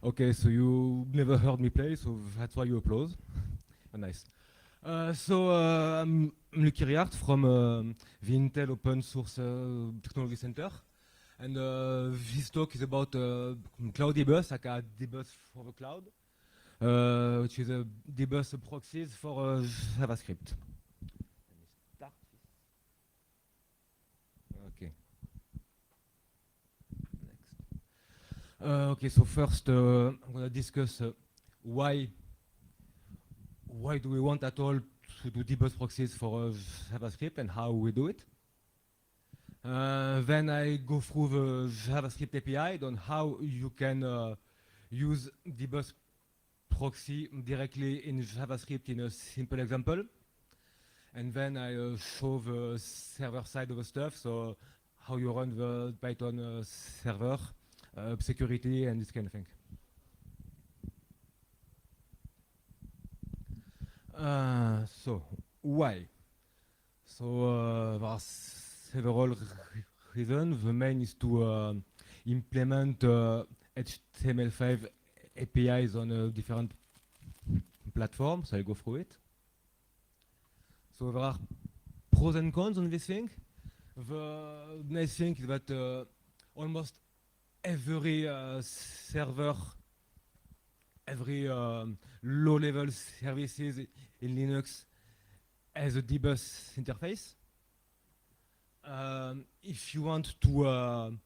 Okay, so you never heard me play, so that's why you applause. Nice. I'm Lucky Riart from the Intel Open Source Technology Center. And this talk is about Cloud Dbus, aka Dbus for the cloud, which is a Dbus proxies for JavaScript. Let me start. Okay, next. Okay, so first I'm going to discuss why do we want at all to do dbus proxies for JavaScript and how we do it. Then I go through the JavaScript API on how you can use dbus proxy directly in JavaScript in a simple example. And then I show the server side of the stuff, so how you run the Python server, security, and this kind of thing. So why? So there are several reasons. The main is to implement HTML5 APIs on different platforms. So I'll go through it. So there are pros and cons on this thing. The nice thing is that almost every server, every low-level services in Linux has a dbus interface. If you want to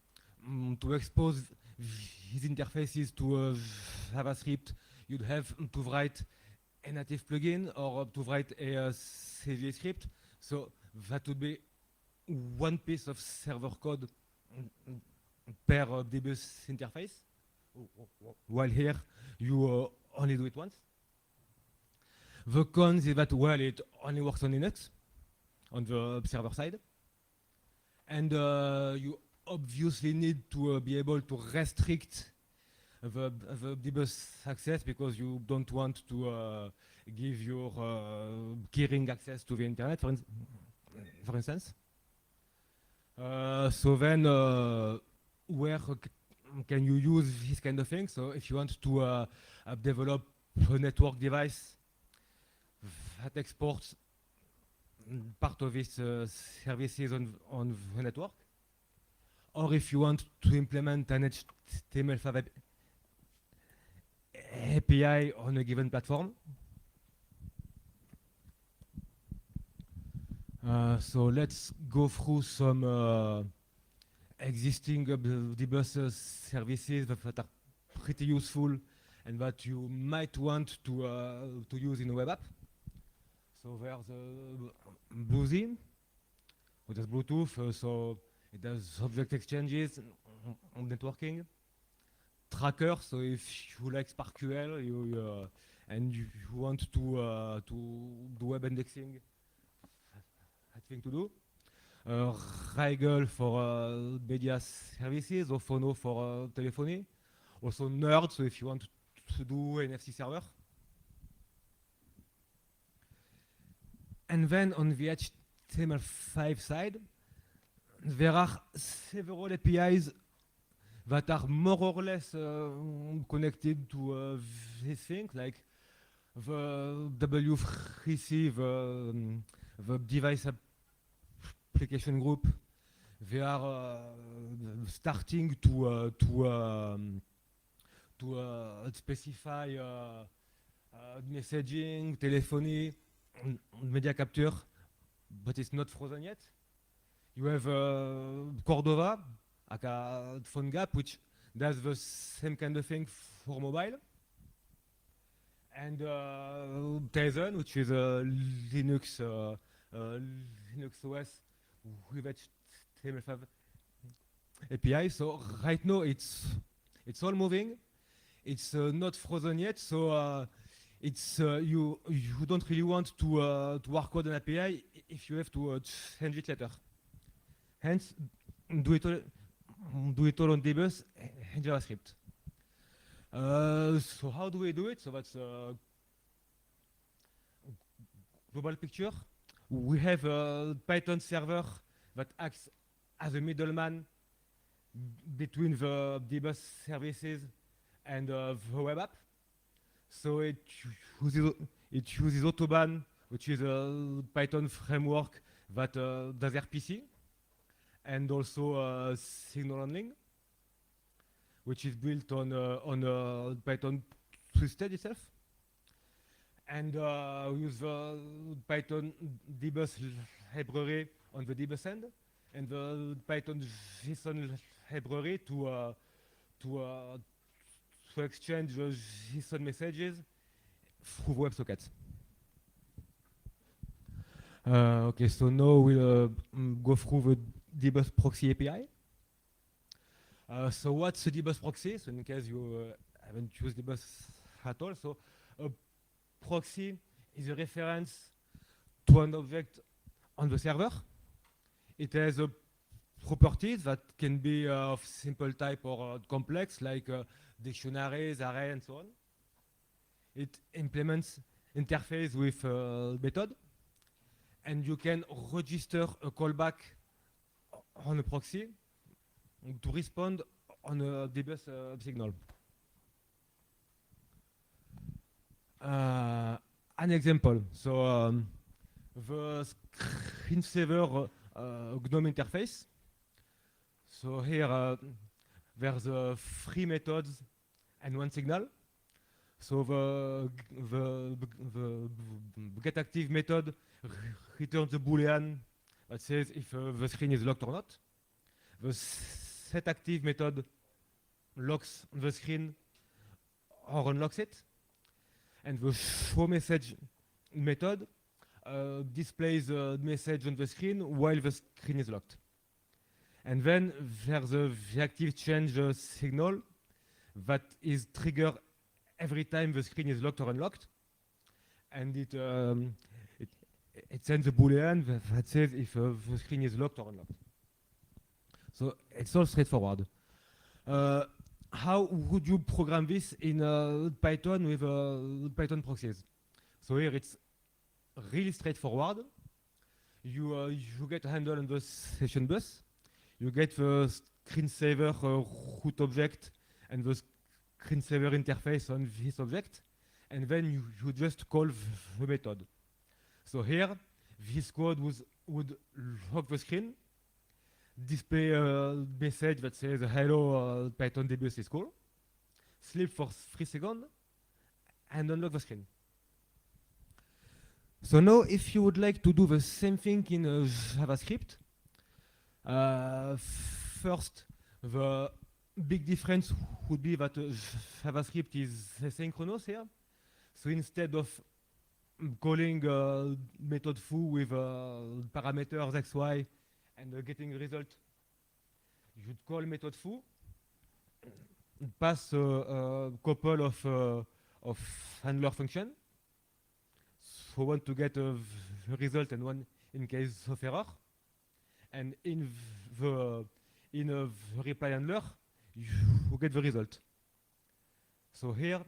expose these interfaces to JavaScript, you'd have to write a native plugin or to write a CVE script. So that would be one piece of server code per dbus interface. While here, you only do it once. The cons is that, well, it only works on Linux, on the server side. And you obviously need to be able to restrict the dbus access because you don't want to give your keyring access to the internet, for instance. So then, where can you use this kind of thing? So if you want to develop a network device that exports part of its services on the network, or if you want to implement an HTML5 API on a given platform. So let's go through some existing dbus services that are pretty useful and that you might want to use in a web app. So there's BlueZ, which is Bluetooth, so it does object exchanges and networking. Tracker, so if you like SparkQL and you want to do web indexing, that's thing to do. Rigel for media services, or Phono for telephony. Also Nerd, so if you want to do NFC server. And then on the HTML5 side, there are several APIs that are more or less connected to this thing, like the W3C, the device application group. They are starting to specify messaging, telephony, media capture, but it's not frozen yet. You have Cordova, aka PhoneGap, which does the same kind of thing for mobile. And Tizen, which is a Linux OS with HTML5 API. So right now it's all moving. It's not frozen yet, so you don't really want to work on an API if you have to change it later. Hence, do it all on dbus and JavaScript. So how do we do it? So that's a global picture. We have a Python server that acts as a middleman between the dbus services and the web app. So uses, it uses Autobahn, which is a Python framework that does RPC, and also signal handling, which is built on Python twisted itself. And we use the Python dbus library on the dbus end, and the Python JSON library to exchange the JSON messages through WebSockets. Okay, so now we'll go through the dbus proxy API. So what's a dbus proxy? So in case you haven't used dbus at all, so a proxy is a reference to an object on the server. It has properties that can be of simple type or complex, like dictionaries, array, and so on. It implements interface with method, and you can register a callback on a proxy to respond on a dbus signal. An example. So the screensaver GNOME interface. So here there's three methods and one signal. So the getActive method returns the boolean that says if the screen is locked or not. The setActive method locks the screen or unlocks it. And the showMessage method displays the message on the screen while the screen is locked. And then there's a reactive change signal that is triggered every time the screen is locked or unlocked. And it sends a boolean that says if the screen is locked or unlocked. So it's all straightforward. How would you program this in Python with Python proxies? So here it's really straightforward. You get a handle on the session bus. You get the screensaver root object and the screensaver interface on this object. And then you just call the method. So here, this code would lock the screen, display a message that says hello Python dbus is cool, sleep for 3 seconds, and unlock the screen. So now if you would like to do the same thing in JavaScript, first the big difference would be that JavaScript is asynchronous here. So instead of calling method foo with parameters xy and getting a result, you should call method foo, pass a couple of handler function. So one to get a result and one in case of error. And in the reply handler, you get the result. So here,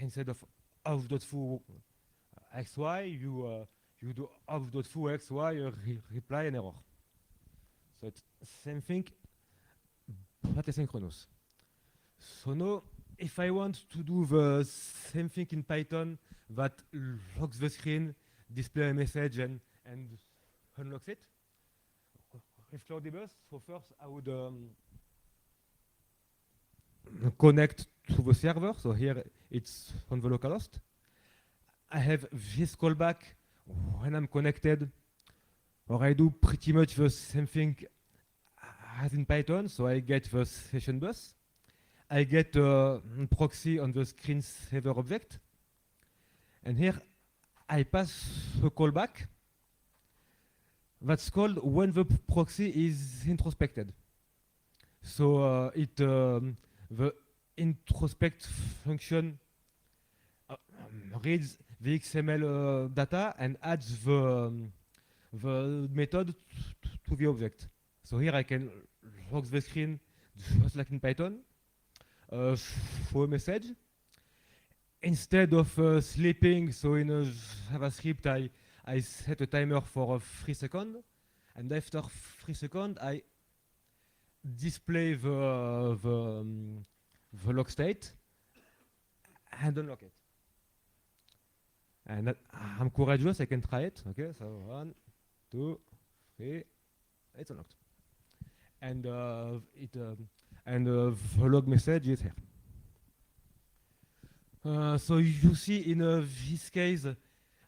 instead of of.foo xy, you do of.foo xy reply and error. So it's same thing, but asynchronous. So now, if I want to do the same thing in Python that locks the screen, display a message, and unlocks it, with CloudDBus, so first I would connect to the server. So here it's on the localhost. I have this callback when I'm connected, or I do pretty much the same thing as in Python. So I get the session bus. I get a proxy on the screensaver object. And here I pass the callback that's called when the proxy is introspected. So the introspect function reads the XML data and adds the method to the object. So here I can lock the screen just like in Python, for a message. Instead of sleeping, so in JavaScript I set a timer for 3 seconds, and after 3 seconds I display the log state and unlock it. And I'm courageous, I can try it. Okay, so 1, 2, 3, it's unlocked. And the log message is here. So you see in this case,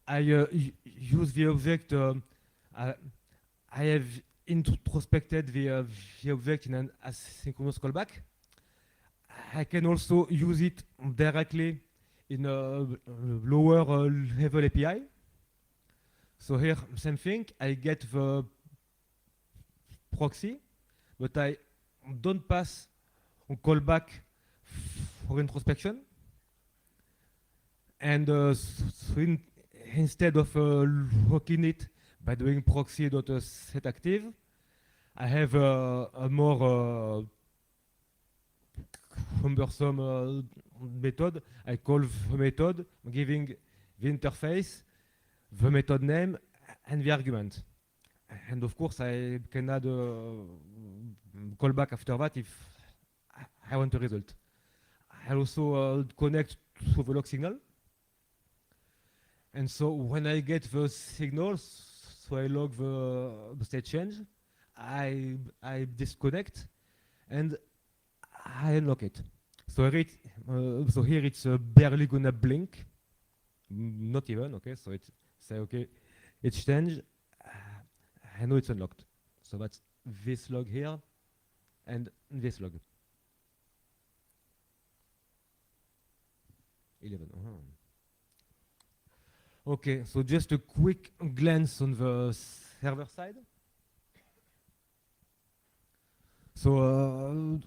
I use the object. I have introspected the object in an asynchronous callback. I can also use it directly in a lower level API. So here, same thing. I get the proxy, but I don't pass on callback for introspection. And so instead of locking it by doing proxy.setActive, I have a more cumbersome method. I call the method, giving the interface, the method name, and the argument. And of course, I can add a callback after that if I want a result. I also connect to the log signal. And so when I get the signals, so I log the state change, I disconnect, and I unlock it. So here it's barely gonna blink, not even, okay? So it's say, okay, it's changed, I know it's unlocked. So that's this log here, and this log. 11. Okay, so just a quick glance on the server side. So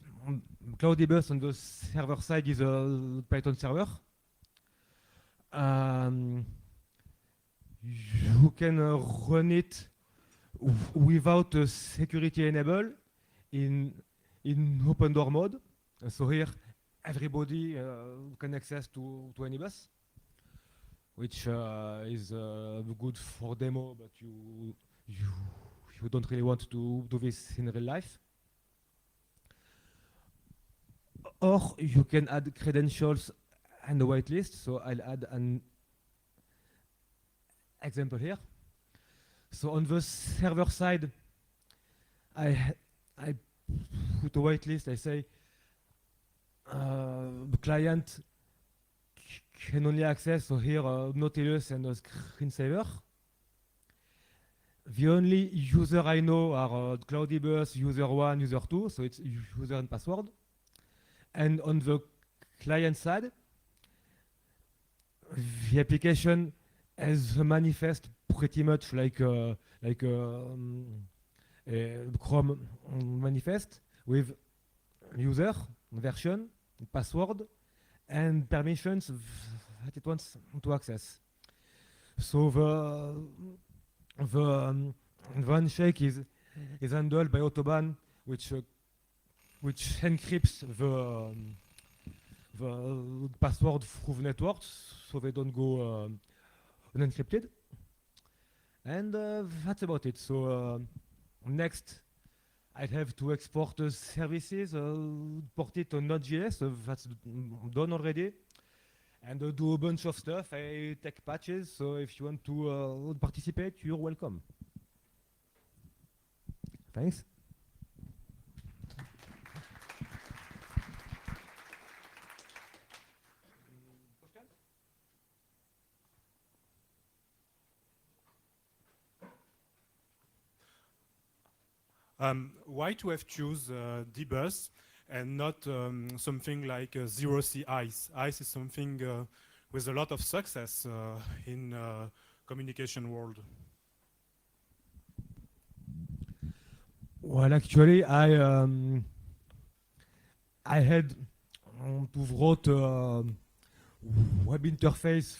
Cloudibus on the server side is a Python server. You can run it without a security enable in open door mode. So here, everybody can access to Anibus, which is good for demo, but you don't really want to do this in real life. Or you can add credentials and a whitelist. So I'll add an example here. So on the server side, I put a whitelist. I say the client can only access, so here Nautilus and a screensaver. The only user I know are Cloudibus, user 1, user 2, so it's user and password. And on the client side, the application has a manifest pretty much like a Chrome manifest with user, version, password, and permissions that it wants to access. So the handshake is handled by Autobahn, which encrypts the password through the network, so they don't go unencrypted. And that's about it. So next, I'd have to export the services, port it on Node.js, that's done already, and do a bunch of stuff. I take patches, so if you want to participate, you're welcome. Thanks. Why to have choose dbus and not something like zero C ICE? ICE is something with a lot of success in communication world. Well, actually, I had to write a web interface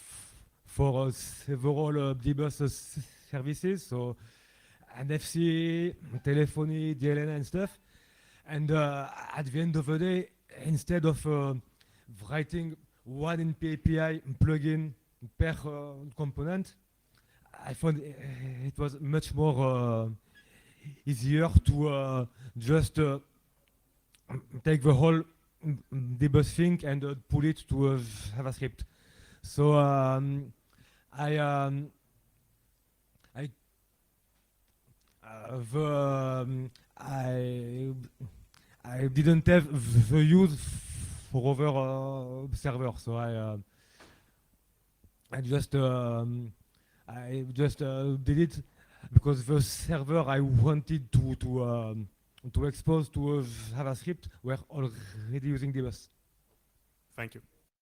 for several dbus services, so NFC, telephony, DLN and stuff. And at the end of the day, instead of writing one NP API plugin per component, I found it was much more easier to just take the whole debus thing and pull it to JavaScript. So I didn't have the use for other server, so I just did it because the server I wanted to expose to JavaScript were already using debus. Thank you.